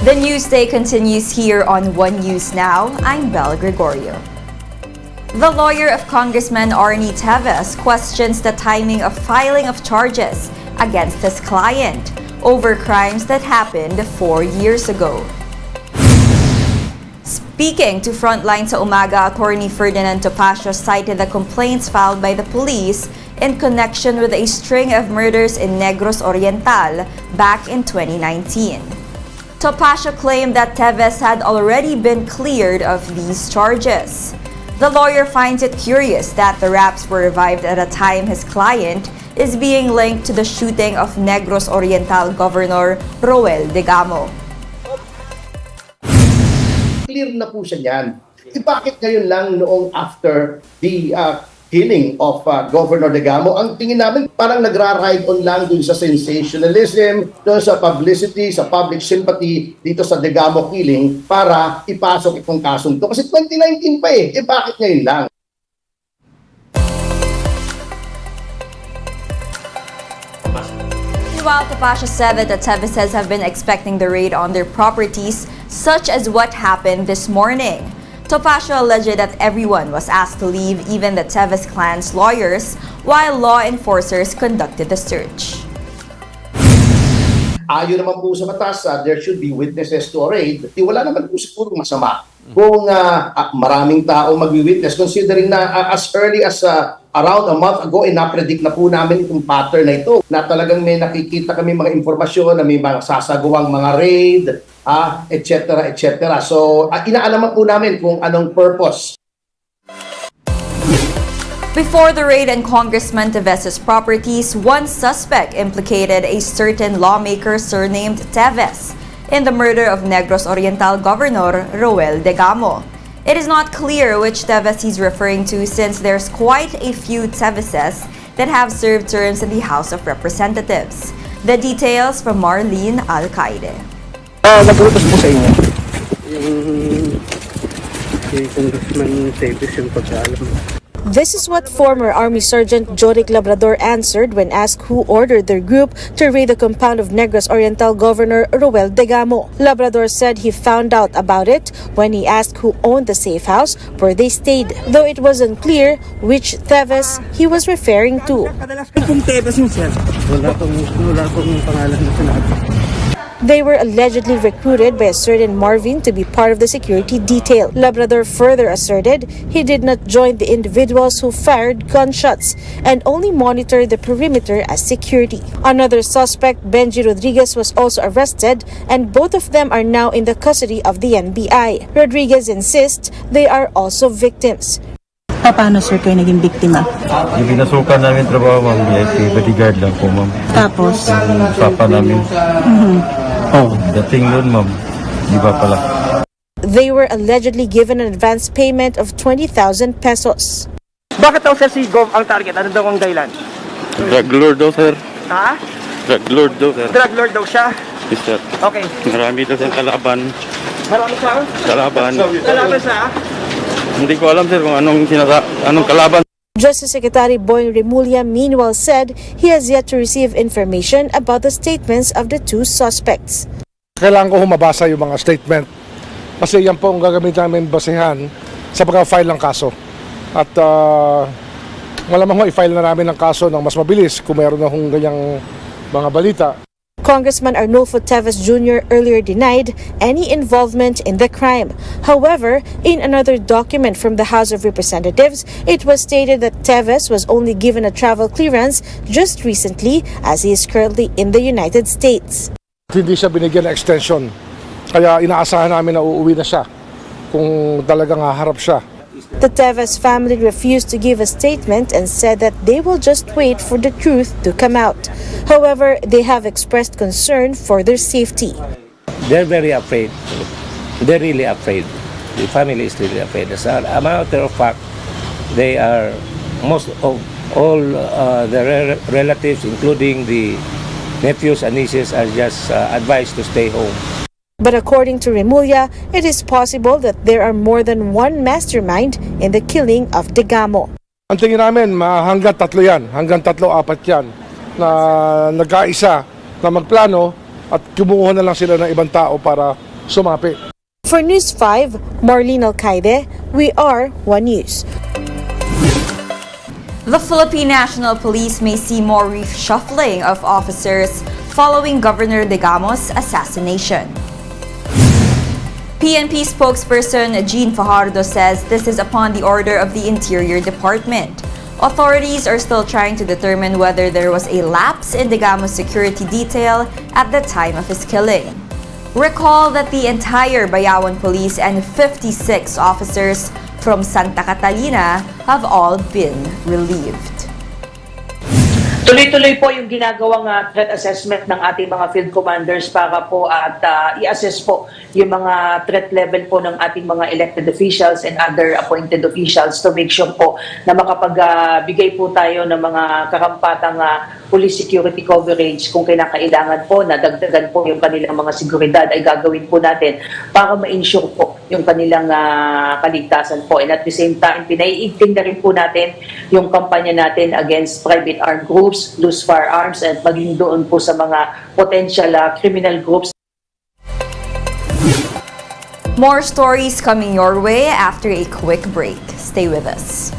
The news day continues here on One News Now. I'm Belle Gregorio. The lawyer of Congressman Arnie Teves questions the timing of filing of charges against his client over crimes that happened 4 years ago. Speaking to Frontline sa Umaga, Attorney Ferdinand Topacio cited the complaints filed by the police in connection with a string of murders in Negros Oriental back in 2019. Topacio claimed that Teves had already been cleared of these charges. The lawyer finds it curious that the raps were revived at a time his client is being linked to the shooting of Negros Oriental Governor Roel Degamo. Clear na po siya yan. Bakit ngayon lang noong after the killing of Governor Degamo, ang tingin namin parang nagra-ride on lang dun sa sensationalism, dun sa publicity, sa public sympathy dito sa Degamo killing para ipasok itong kasong to. Kasi 2019 pa eh. Bakit ngayon lang? While Topacio said that the Teveses have been expecting the raid on their properties, such as what happened this morning. Topacio alleged that everyone was asked to leave, even the Teves clan's lawyers, while law enforcers conducted the search. Ayon naman po sa batas, there should be witnesses to a raid. Wala naman po siguro masama kung maraming tao magwi-witness, considering na as early as around a month ago, na-predict na po namin itong pattern na ito, na talagang may nakikita kami mga impormasyon na may mga sasagawang mga raid, etc. etc. So, inaalaman po namin kung anong purpose. Before the raid on Congressman Teves' properties, one suspect implicated a certain lawmaker surnamed Teves in the murder of Negros Oriental Governor Roel Degamo. It is not clear which Teves he's referring to, since there's quite a few Teveses that have served terms in the House of Representatives. The details from Marlene Alcaide. Nag-utos po sa inyo? Yung Congressman Teves yung pagkaalam. This is what former Army Sergeant Joric Labrador answered when asked who ordered their group to raid the compound of Negros Oriental Governor Roel Degamo. Labrador said he found out about it when he asked who owned the safe house where they stayed, though it was unclear which Teves he was referring to. Kung Teves yung sir? Wala pong pangalan na sinabi. They were allegedly recruited by a certain Marvin to be part of the security detail. Labrador further asserted he did not join the individuals who fired gunshots and only monitored the perimeter as security. Another suspect, Benji Rodriguez, was also arrested, and both of them are now in the custody of the NBI. Rodriguez insists they are also victims. Paano sir kayo naging biktima? Yung pinasukan namin trabaho, ma'am, bodyguard lang po, ma'am. Tapos? Papa namin. Dating doon, ma'am. Di ba pala? They were allegedly given an advance payment of 20,000 pesos. Bakit daw sir si Gov ang target? Ano daw ang dahilan? Drug lord daw, sir. Ha? Drug lord daw, sir. Drug lord daw siya? Yes, sir. Okay. Marami daw siyang kalaban. Marami siya? Kalaban. Kalaban siya? Hindi ko alam, sir, kung anong kalaban. Justice Secretary Boying Remulla meanwhile said he has yet to receive information about the statements of the two suspects. Kailangan ko humabasa yung mga statement kasi yan po ang gagamitin namin basehan sa pagka-file ng kaso. At malamang i-file na namin ng kaso ng mas mabilis kung mayroon na hong ganyang mga balita. Congressman Arnulfo Teves Jr. earlier denied any involvement in the crime. However, in another document from the House of Representatives, it was stated that Teves was only given a travel clearance just recently, as he is currently in the United States. Hindi siya binigyan ng extension, kaya inaasahan namin na uuwi na siya kung talagang haharap siya. The Teves family refused to give a statement and said that they will just wait for the truth to come out. However, they have expressed concern for their safety. They're very afraid. They're really afraid. The family is really afraid. As a matter of fact, they are most of all the relatives, including the nephews and nieces, are just advised to stay home. But according to Remulla, it is possible that there are more than one mastermind in the killing of Degamo. Ang tingin namin, hanggang tatlo yan, hanggang tatlo-apat yan, na nagkaisa na magplano at kumuha na lang sila ng ibang tao para sumapi. For News 5, Marlene Alcaide, we are One News. The Philippine National Police may see more reshuffling of officers following Governor Digamos' assassination. PNP spokesperson Jean Fajardo says this is upon the order of the Interior Department. Authorities are still trying to determine whether there was a lapse in Digamos' security detail at the time of his killing. Recall that the entire Bayawan Police and 56 officers from Santa Catalina have all been relieved. Tuloy-tuloy po yung ginagawang threat assessment ng ating mga field commanders para po at i-assess po yung mga threat level po ng ating mga elected officials and other appointed officials to make sure po na makapagbigay po tayo ng mga karampatang police security coverage kung kinakailangan po na dagdagan po yung kanilang mga seguridad ay gagawin po natin para ma-ensure po yung kanilang kaligtasan po. And at the same time, pinaiigting na rin po natin yung kampanya natin against private armed groups, loose firearms, and maging doon po sa mga potential criminal groups. More stories coming your way after a quick break. Stay with us.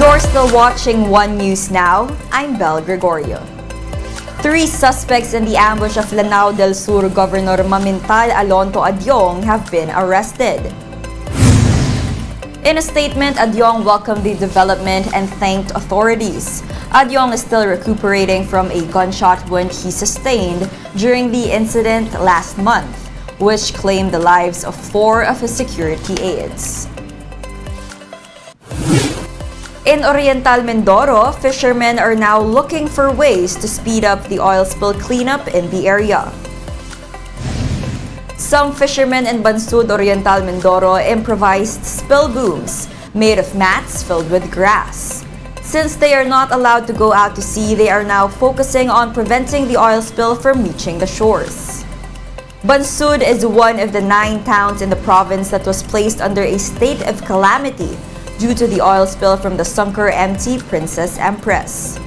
You're still watching One News Now. I'm Bel Gregorio. 3 suspects in the ambush of Lanao del Sur Governor Mamintal Alonto Adyong have been arrested. In a statement, Adyong welcomed the development and thanked authorities. Adyong is still recuperating from a gunshot wound he sustained during the incident last month, which claimed the lives of 4 of his security aides. In Oriental Mindoro, fishermen are now looking for ways to speed up the oil spill cleanup in the area. Some fishermen in Bansud, Oriental Mindoro improvised spill booms made of mats filled with grass. Since they are not allowed to go out to sea, they are now focusing on preventing the oil spill from reaching the shores. Bansud is one of the 9 towns in the province that was placed under a state of calamity due to the oil spill from the Sunker MT Princess Empress.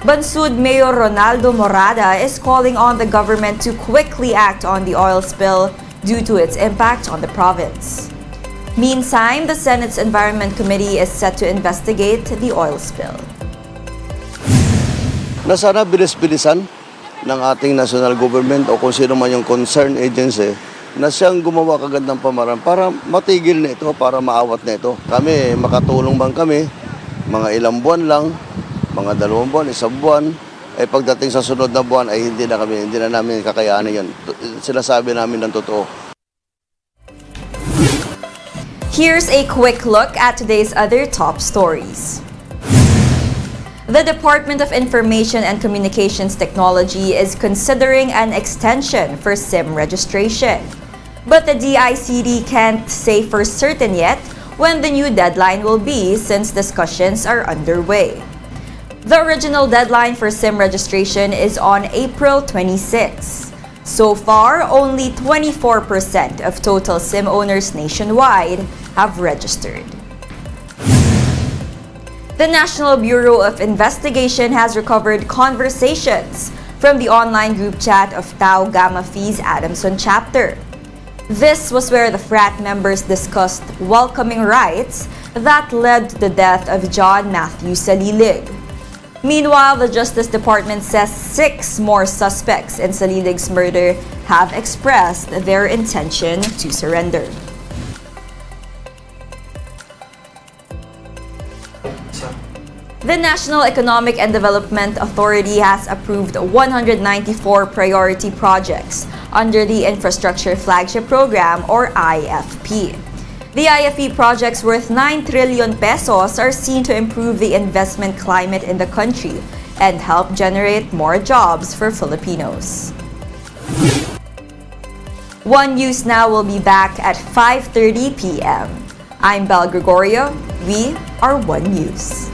Bansud Mayor Ronaldo Morada is calling on the government to quickly act on the oil spill due to its impact on the province. Meantime, the Senate's Environment Committee is set to investigate the oil spill. Na sana bilis-bilisan ng ating national government o kung sino man yung concerned agency na siyang gumawa kagad ng pamaraan para matigil na ito, para maawat na ito. Kami, makatulong bang kami, mga ilang buwan lang, mga 2 buwan, 1 buwan, ay pagdating sa sunod na buwan ay hindi na namin kakayanin yun. Sinasabi namin ng totoo. Here's a quick look at today's other top stories. The Department of Information and Communications Technology is considering an extension for SIM registration. But the DICT can't say for certain yet when the new deadline will be since discussions are underway. The original deadline for SIM registration is on April 26. So far, only 24% of total SIM owners nationwide have registered. The National Bureau of Investigation has recovered conversations from the online group chat of Tau Gamma Phi's Adamson chapter. This was where the frat members discussed welcoming rights that led to the death of John Matthew Salilig. Meanwhile, the Justice Department says 6 more suspects in Salilig's murder have expressed their intention to surrender. The National Economic and Development Authority has approved 194 priority projects under the Infrastructure Flagship Program or IFP. The IFP projects worth 9 trillion pesos are seen to improve the investment climate in the country and help generate more jobs for Filipinos. One News Now will be back at 5:30 p.m. I'm Bel Gregorio. We are One News.